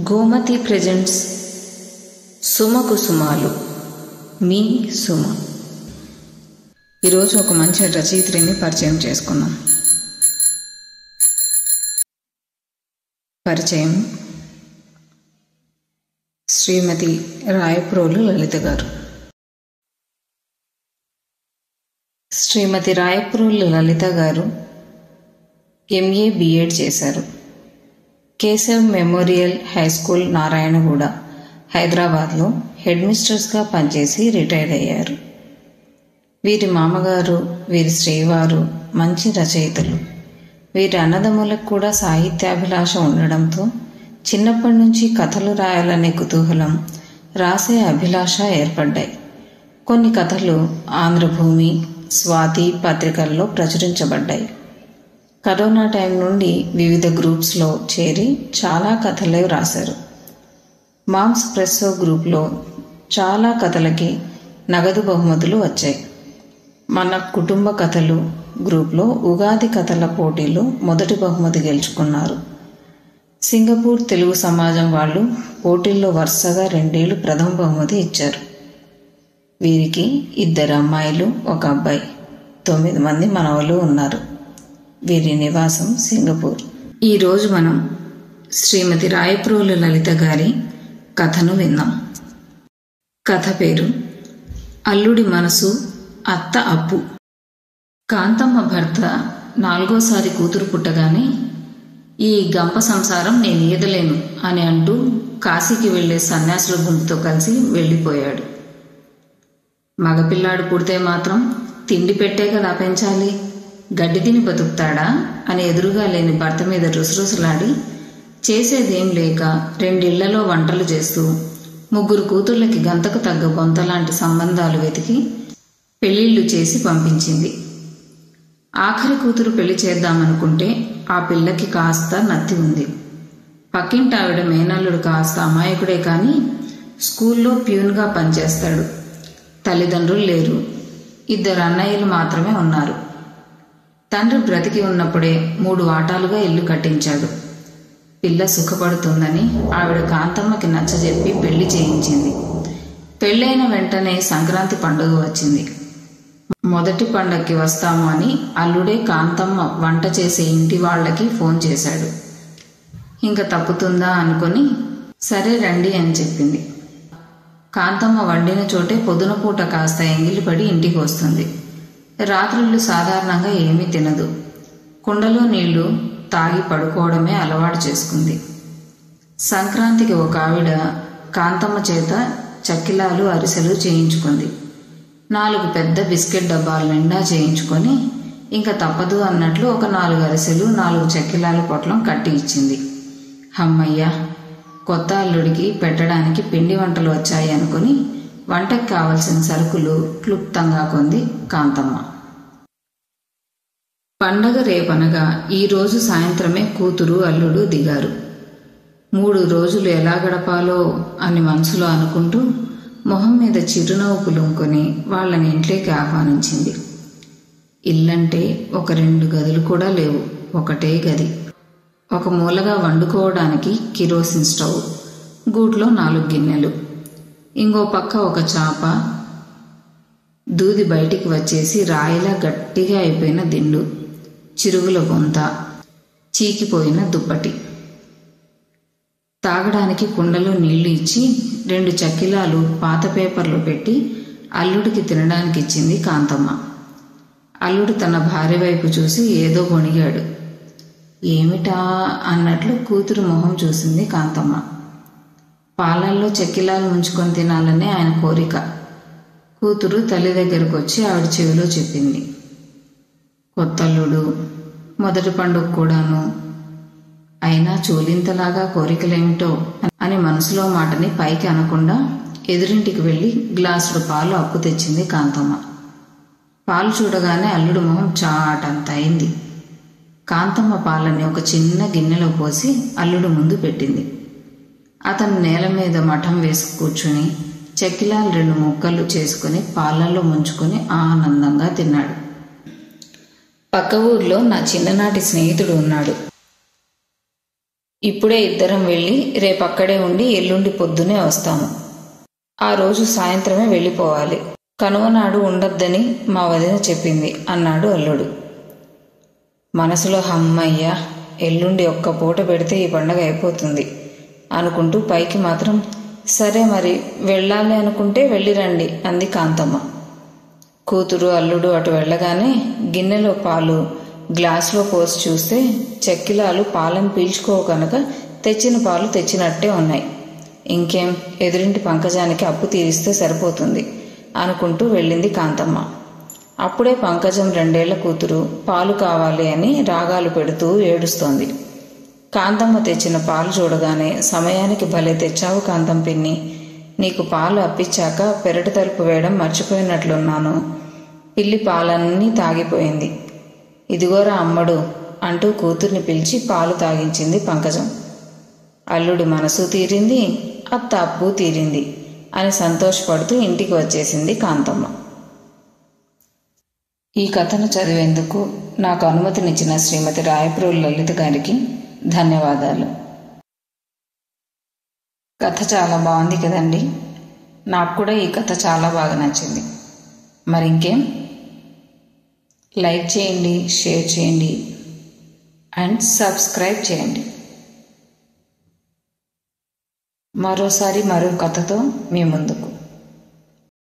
Gomati presents సుమకుసుమాలు. మీ సుమ. ఈరోజు ఒక మంచి రచయిత్రిని పరిచయం చేసుకున్నాం. పరిచయం శ్రీమతి రాయప్రోలు లలిత గారు. శ్రీమతి రాయప్రోలు లలిత గారు MA B.Ed చేశారు. Keshav memorial high school, Narayanaguda, హైదరాబాద్లో హెడ్ మిస్ట్రెస్గా పనిచేసి రిటైర్ అయ్యారు. వీరి మామగారు, వీరి శ్రీవారు మంచి రచయితలు. వీరి అన్నదమ్ములకు కూడా సాహిత్యాభిలాష ఉండడంతో చిన్నప్పటి నుంచి కథలు రాయాలనే కుతూహలం, రాసే అభిలాష ఏర్పడ్డాయి. కొన్ని కథలు ఆంధ్రభూమి, స్వాతి పత్రికల్లో ప్రచురించబడ్డాయి. కరోనా టైం నుండి వివిధ గ్రూప్స్లో చేరి చాలా కథలే రాశారు. మామ్స్ ప్రెస్సో గ్రూప్లో చాలా కథలకి నగదు బహుమతులు వచ్చాయి. మన కుటుంబ కథలు గ్రూప్లో ఉగాది కథల పోటీలో మొదటి బహుమతి గెలుచుకున్నారు. సింగపూర్ తెలుగు సమాజం వాళ్ళు పోటీల్లో వరుసగా 2 ఏళ్లు ప్రథమ బహుమతి ఇచ్చారు. వీరికి 2 అమ్మాయిలు, 1 అబ్బాయి, 9 మంది మనవలు ఉన్నారు. వీరి నివాసం సింగపూర్. ఈరోజు మనం శ్రీమతి రాయప్రోలు లలిత గారి కథను విందాం. కథ పేరు అల్లుడి మనసు, అత్త అప్పు. కాంతమ్మ భర్త 4వసారి కూతురు పుట్టగానే ఈ గంప సంసారం నేను ఈదలేను అని అంటూ కాశీకి వెళ్లే సన్యాసుల గుంపుతో కలిసి వెళ్లిపోయాడు. మగపిల్లాడు పుడితే మాత్రం తిండి పెట్టే కదా పెంచాలి, గడ్డి తిని బతుకుతాడా అని ఎదురుగా లేని భర్త మీద రుసరుసలాడి చేసేదేం లేక 2 ఇళ్లలో వంటలు చేస్తూ 3 కూతుర్లకి గంతకు తగ్గ బొంతలాంటి సంబంధాలు వెతికి పెళ్లిళ్లు చేసి పంపించింది. ఆఖరి కూతురు పెళ్లి చేద్దామనుకుంటే ఆ పిల్లకి కాస్త నత్తి ఉంది. పక్కింటావిడ మేనల్లుడు కాస్త అమాయకుడే కానీ స్కూల్లో ప్యూన్గా పనిచేస్తాడు. తల్లిదండ్రులు లేరు, 2 అన్నయ్యలు మాత్రమే ఉన్నారు. తండ్రి బ్రతికి ఉన్నప్పుడే 3 వాటాలుగా ఇల్లు కట్టించాడు. పిల్ల సుఖపడుతుందని ఆవిడ కాంతమ్మకి నచ్చజెప్పి పెళ్లి చేయించింది. పెళ్ళైన వెంటనే సంక్రాంతి పండుగ వచ్చింది. మొదటి పండగకి వస్తాము అని అల్లుడే కాంతమ్మ వంట చేసే ఇంటి వాళ్లకి ఫోన్ చేశాడు. ఇంక తప్పుతుందా అనుకుని సరే రండి అని చెప్పింది. కాంతమ్మ వండిన చోటే పొద్దున పూట కాస్త ఎంగిలిపడి ఇంటికి వస్తుంది. రాత్రుళ్ళు సాధారణంగా ఏమీ తినదు. కుండలో నీళ్లు తాగి పడుకోవడమే అలవాటు చేసుకుంది. సంక్రాంతికి ఒక ఆవిడ కాంతమ్మ చేత చక్కిలాలు, అరిసెలు చేయించుకుంది. 4 పెద్ద బిస్కెట్ డబ్బాల నిండా చేయించుకొని ఇంకా తప్పదు అన్నట్లు ఒక 4 అరిసెలు, 4 చక్కిలాల పొట్లం కట్టి ఇచ్చింది. హమ్మయ్య, కొత్త అల్లుడికి పెట్టడానికి పిండి వంటలు వచ్చాయి అనుకుని వంటకు కావలసిన సరుకులు క్లుప్తంగా కొంది కాంతమ్మ. పండగ రేపనగా ఈరోజు సాయంత్రమే కూతురు అల్లుడు దిగారు. 3 రోజులు ఎలా గడపాలో అని మనసులో అనుకుంటూ మొహం మీద చిరునవ్వు పులుముకొని వాళ్ళని ఇంట్లోకి ఆహ్వానించింది. ఇల్లంటే ఒక 2 గదులు కూడా లేవు, ఒకటే గది. ఒక మూలగా వండుకోవడానికి కిరోసిన్ స్టవ్, గూట్లో 4 గిన్నెలు, ఇంకో పక్క ఒక చాప, దూది బయటికి వచ్చేసి రాయిలా గట్టిగా అయిపోయిన దిండు, చిరుగుల బొంత, చీకిపోయిన దుప్పటి. తాగడానికి కుండలో నీళ్లు ఇచ్చి 2 చక్కిలాలు పాత పేపర్లో పెట్టి అల్లుడికి తినడానికి ఇచ్చింది కాంతమ్మ. అల్లుడు తన భార్య వైపు చూసి ఏదో గొణిగాడు. ఏమిటా అన్నట్లు కూతురు మొహం చూసింది కాంతమ్మ. పాలల్లో చక్కిలాలు ముంచుకొని తినాలనే ఆయన కోరిక. కూతురు తల్లి దగ్గరకు వచ్చి ఆవిడ చెవిలో చెప్పింది. కొత్తల్లుడు, మొదటి పండుగ కూడాను, అయినా చూలింతలాగా కోరికలేమిటో అని మనసులో మాటని పైకి అనకుండా ఎదురింటికి వెళ్ళి గ్లాసుడు పాలు అప్పు తెచ్చింది కాంతమ్మ. పాలు చూడగానే అల్లుడు మొహం చాటంత అయింది. కాంతమ్మ పాలని ఒక చిన్న గిన్నెలో పోసి అల్లుడు ముందు పెట్టింది. అతను నేల మీద మఠం వేసి కూర్చుని చక్కిలాలు 2 ముక్కలు చేసుకుని పాలల్లో ముంచుకొని ఆనందంగా తిన్నాడు. పక్క ఊర్లో నా చిన్ననాటి స్నేహితుడు ఉన్నాడు. ఇప్పుడే ఇద్దరం వెళ్ళి రేపక్కడే ఉండి ఎల్లుండి పొద్దునే వస్తాము. ఆ రోజు సాయంత్రమే వెళ్ళిపోవాలి. కనుమనాడు ఉండొద్దని మా వదిన చెప్పింది అన్నాడు అల్లుడు. మనసులో హమ్మయ్యా, ఎల్లుండి ఒక్క పూట పెడితే ఈ పండగ అయిపోతుంది అనుకుంటూ పైకి మాత్రం సరే మరి వెళ్ళాలి అనుకుంటే వెళ్ళిరండి అంది కాంతమ్మ. కూతురు అల్లుడు అటు వెళ్ళగానే గిన్నెలో పాలు గ్లాసులో పోసి చూస్తే చెక్కిలాలు పాలను పీల్చుకోవు కనుక తెచ్చిన పాలు తెచ్చినట్టే ఉన్నాయి. ఇంకేం, ఎదురింటి పంకజానికి అప్పు తీరిస్తే సరిపోతుంది అనుకుంటూ వెళ్ళింది కాంతమ్మ. అప్పుడే పంకజం 2 ఏళ్ల కూతురు పాలు కావాలి అని రాగాలు పెడుతూ ఏడుస్తోంది. కాంతమ్మ తెచ్చిన పాలు చూడగానే సమయానికి భలే తెచ్చావు కాంతం పిన్ని, నీకు పాలు అప్పిచ్చాక పెరటి తలుపు వేయడం మర్చిపోయినట్లున్నాను. పిల్లి పాలన్నీ తాగిపోయింది. ఇదిగోరా అమ్మడు అంటూ కూతుర్ని పిలిచి పాలు తాగించింది పంకజం. అల్లుడి మనసు తీరింది, అత్త అప్పు తీరింది అని సంతోషపడుతూ ఇంటికి వచ్చేసింది కాంతమ్మ. ఈ కథను చదివేందుకు నాకు అనుమతినిచ్చిన శ్రీమతి రాయప్రోలు లలిత గారికి ధన్యవాదాలు. కథ చాలా బాగుంది కదండి. నాకు కూడా ఈ కథ చాలా బాగా నచ్చింది. మరింకేం, లైక్ చేయండి, షేర్ చేయండి అండ్ సబ్స్క్రైబ్ చేయండి. మరోసారి మరో కథతో మీ ముందుకు.